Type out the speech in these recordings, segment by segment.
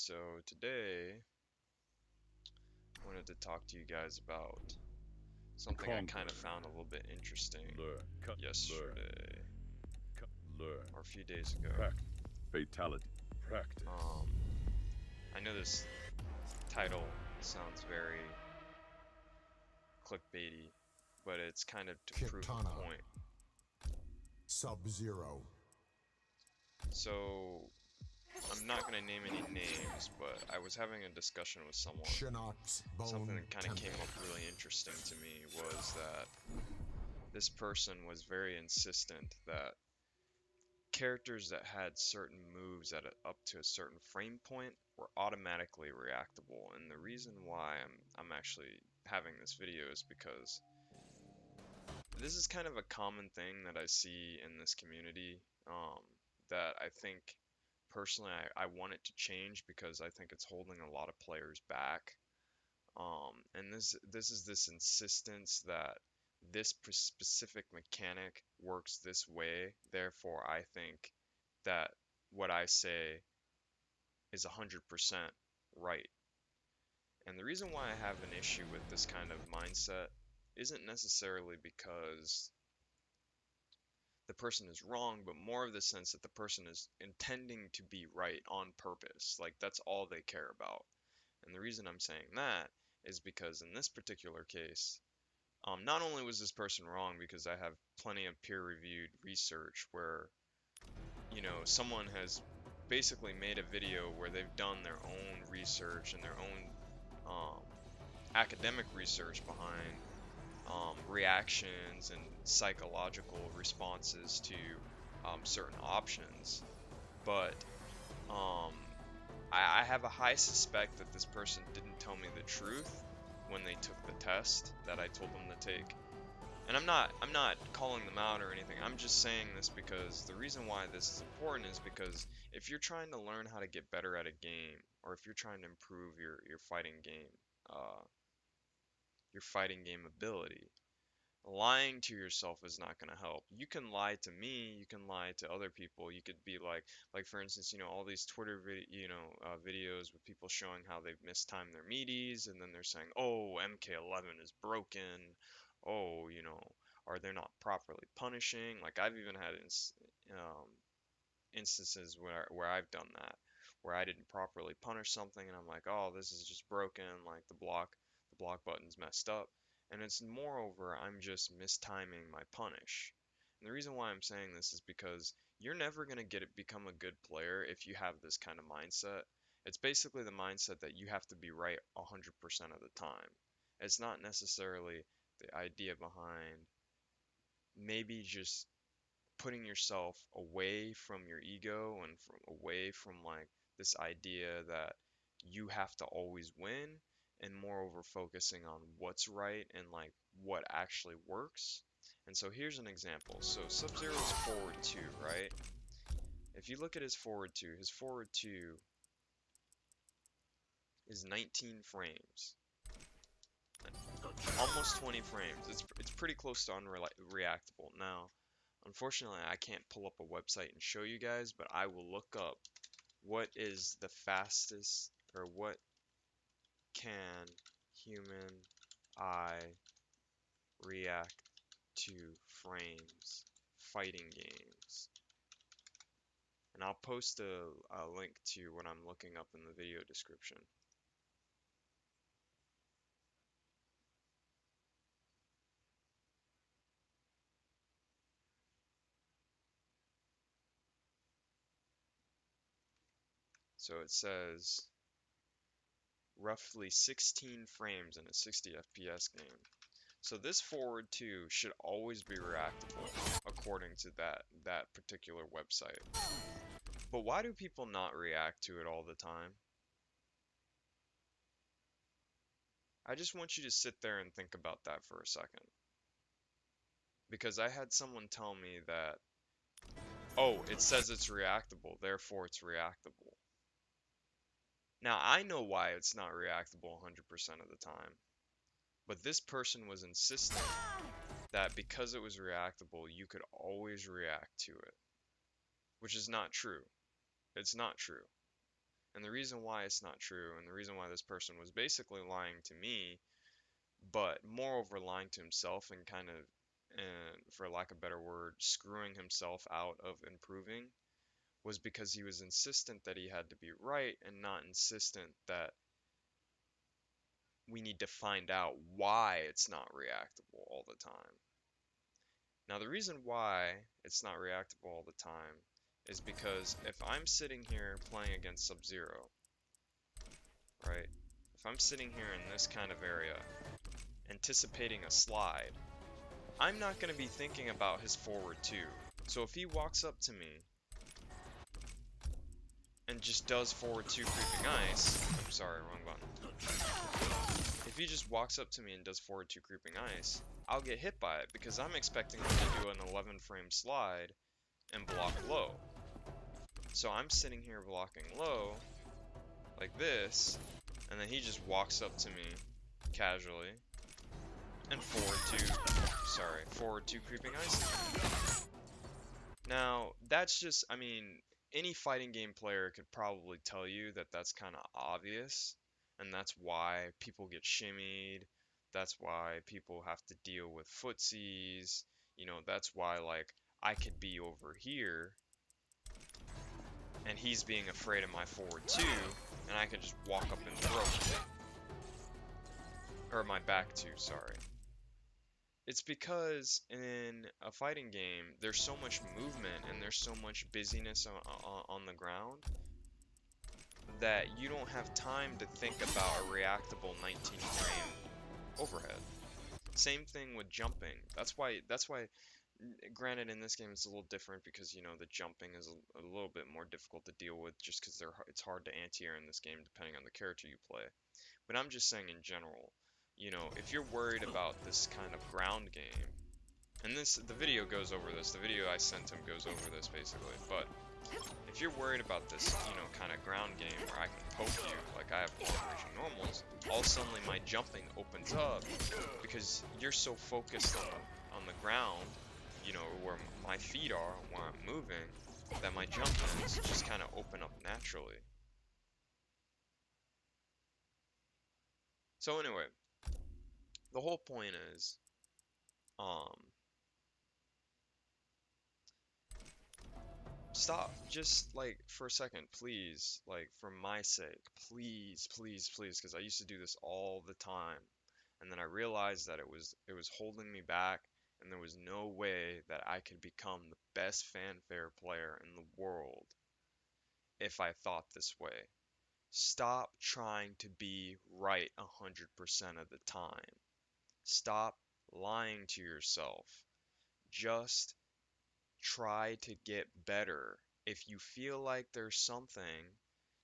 So today I wanted to talk to you guys about something I kind Conquer, of found a little bit interesting learn, learn, yesterday learn, or a few days ago. practice, fatality, practice. Um, I know this title sounds very clickbaity, but it's kind of to prove Kitana, a point. Sub-Zero, So I'm not going to name any names, but I was having a discussion with someone. Shinnok's Something Bone that kind of came Temple. up really interesting to me was that this person was very insistent that characters that had certain moves at up to a certain frame point were automatically reactable. And the reason why I'm actually having this video is because this is kind of a common thing that I see in this community, that I think personally I want it to change because I think it's holding a lot of players back. And this is this insistence that this specific mechanic works this way, therefore I think that what I say is 100% right. And the reason why I have an issue with this kind of mindset isn't necessarily because the person is wrong, but more of the sense that the person is intending to be right on purpose. Like that's all they care about. And the reason I'm saying that is because in this particular case, not only was this person wrong because I have plenty of peer-reviewed research where, someone has basically made a video where they've done their own research and their own academic research behind reactions and psychological responses to certain options. But um, I have a high suspect that this person didn't tell me the truth when they took the test that I told them to take. And I'm not calling them out or anything. I'm just saying this because the reason why this is important is because if you're trying to learn how to get better at a game, or if you're trying to improve uh, your fighting game ability, lying to yourself is not going to help. You can lie to me, you can lie to other people. You could be like for instance, all these Twitter videos with people showing how they've mistimed their meaties, and then they're saying, "Oh, MK11 is broken." Oh, or they're not properly punishing. Like I've even had um, instances where I've done that, where I didn't properly punish something, and I'm like, "Oh, this is just broken. Like the block button's messed up." And it's moreover, I'm just mistiming my punish. And the reason why I'm saying this is because you're never going to become a good player if you have this kind of mindset. It's basically the mindset that you have to be right 100% of the time. It's not necessarily the idea behind maybe just putting yourself away from your ego and away from like this idea that you have to always win, and moreover focusing on what's right and like what actually works. And so here's an example. So Sub-Zero's forward 2, right? If you look at his forward 2 is 19 frames. Almost 20 frames. It's pretty close to unreactable. Now, unfortunately, I can't pull up a website and show you guys, but I will look up what is the fastest, or what can human eye react to frames fighting games. And I'll post a link to what I'm looking up in the video description. So it says roughly 16 frames in a 60 FPS game. So this forward 2 should always be reactable according to that particular website. But why do people not react to it all the time? I just want you to sit there and think about that for a second. Because I had someone tell me that, oh, it says it's reactable, therefore it's reactable. Now, I know why it's not reactable 100% of the time. But this person was insistent that because it was reactable, you could always react to it. Which is not true. It's not true. And the reason why it's not true, and the reason why this person was basically lying to me, but moreover lying to himself and kind of, and for lack of a better word, screwing himself out of improving, was because he was insistent that he had to be right and not insistent that we need to find out why it's not reactable all the time. Now, the reason why it's not reactable all the time is because if I'm sitting here playing against Sub-Zero, right? If I'm sitting here in this kind of area, anticipating a slide, I'm not going to be thinking about his forward 2. So if he walks up to me and just does forward 2 creeping ice, I'm sorry, wrong button. If he just walks up to me and does forward 2 creeping ice, I'll get hit by it because I'm expecting him to do an 11 frame slide and block low. So I'm sitting here blocking low like this, and then he just walks up to me casually and forward 2 creeping ice. Now, that's just, I mean, any fighting game player could probably tell you that that's kind of obvious, and that's why people get shimmied, that's why people have to deal with footsies, you know, that's why, like, I could be over here, and he's being afraid of my forward 2, and I can just walk up and throw him. Or my back 2, sorry. It's because in a fighting game, there's so much movement and there's so much busyness on the ground that you don't have time to think about a reactable 19 frame overhead. Same thing with jumping. That's why, granted in this game it's a little different because, you know, the jumping is a little bit more difficult to deal with just because it's hard to anti-air in this game depending on the character you play. But I'm just saying in general, you know, if you're worried about this kind of ground game, and the video goes over this, the video I sent him goes over this basically, but if you're worried about this, you know, kind of ground game where I can poke you like I have long-range normals, all of a sudden my jumping opens up because you're so focused on the ground, you know, where my feet are, where I'm moving, that my jump-ins just kind of open up naturally. So anyway, the whole point is, stop, just, like, for a second, please, like, for my sake, please, please, please, because I used to do this all the time, and then I realized that it was holding me back, and there was no way that I could become the best fanfare player in the world if I thought this way. Stop trying to be right 100% of the time. Stop lying to yourself. Just try to get better. If you feel like there's something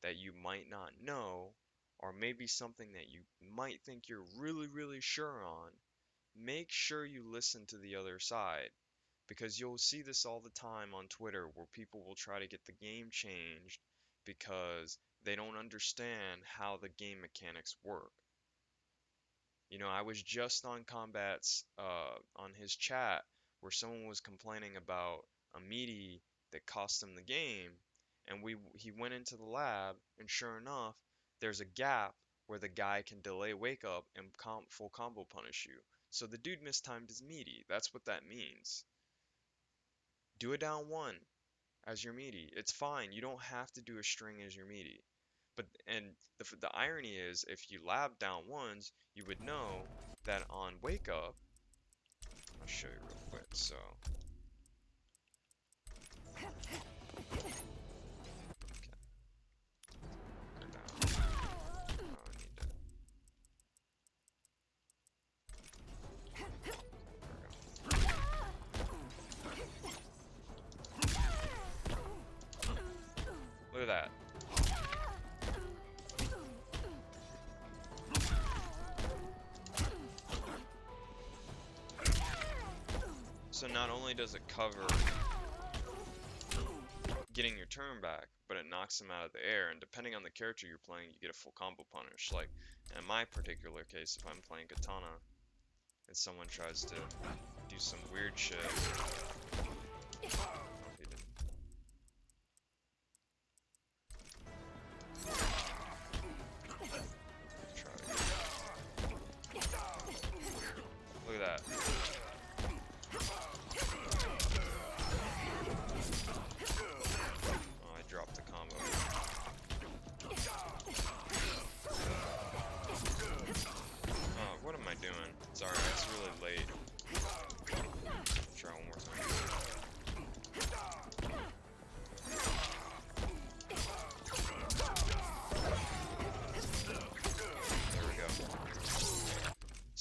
that you might not know, or maybe something that you might think you're really, really sure on, make sure you listen to the other side. Because you'll see this all the time on Twitter where people will try to get the game changed because they don't understand how the game mechanics work. You know, I was just on Combat's, on his chat, where someone was complaining about a meaty that cost him the game, and he went into the lab, and sure enough, there's a gap where the guy can delay wake up and full combo punish you. So the dude mistimed his meaty. That's what that means. Do a down 1 as your meaty. It's fine. You don't have to do a string as your meaty. But the irony is, if you lab down 1s, you would know that on wake up, I'll show you real quick. So, okay. Put it down. Oh, I need to. Look at that. So not only does it cover getting your turn back, but it knocks him out of the air, and depending on the character you're playing, you get a full combo punish. Like, in my particular case, if I'm playing Katana, and someone tries to do some weird shit... Oh, he didn't.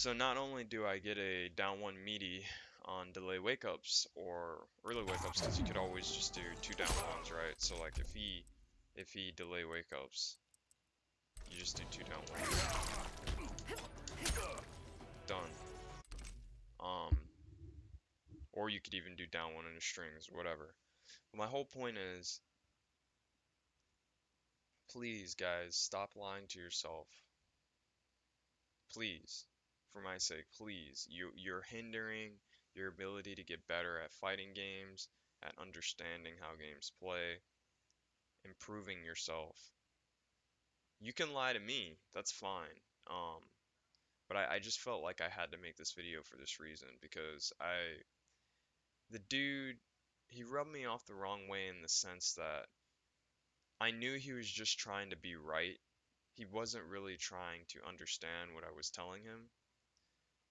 So not only do I get a down one meaty on delay wake ups or early wake ups, because you could always just do two down ones, right? So like if he delay wake ups, you just do two down ones. Done. Um, or you could even do down one into strings, whatever. But my whole point is, please guys, stop lying to yourself. Please, for my sake, please. You're hindering your ability to get better at fighting games, at understanding how games play, improving yourself. You can lie to me, that's fine. Um, but I just felt like I had to make this video for this reason because the dude, he rubbed me off the wrong way in the sense that I knew he was just trying to be right. He wasn't really trying to understand what I was telling him.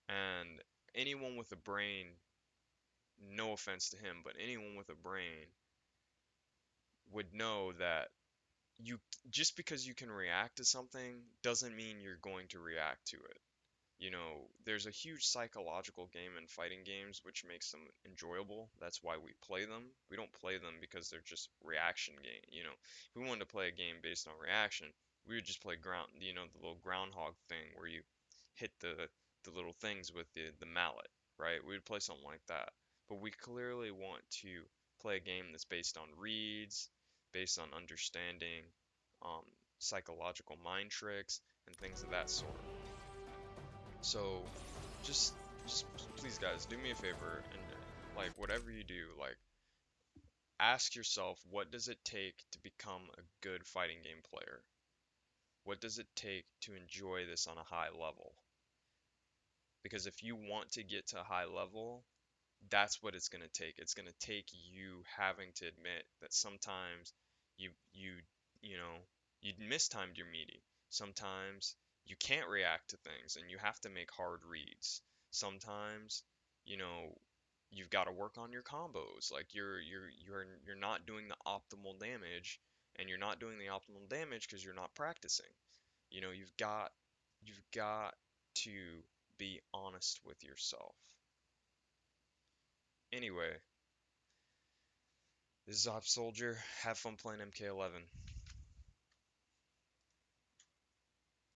And anyone with a brain, no offense to him, but anyone with a brain would know that you just because you can react to something doesn't mean you're going to react to it. There's a huge psychological game in fighting games which makes them enjoyable. That's why we play them. We don't play them because they're just reaction game. If we wanted to play a game based on reaction, we would just play the little groundhog thing where you hit the little things with the mallet, right? We would play something like that. But we clearly want to play a game that's based on reads, based on understanding um, psychological mind tricks and things of that sort. So just just please guys, do me a favor and like whatever you do, like ask yourself what does it take to become a good fighting game player? What does it take to enjoy this on a high level? Because if you want to get to a high level, that's what it's going to take. It's going to take you having to admit that sometimes you you you know you mistimed your meaty. Sometimes you can't react to things and you have to make hard reads. Sometimes you know you've got to work on your combos. Like you're not doing the optimal damage, and you're not doing the optimal damage because you're not practicing. You've got to be honest with yourself. Anyway, this is Op Soldier. Have fun playing MK11.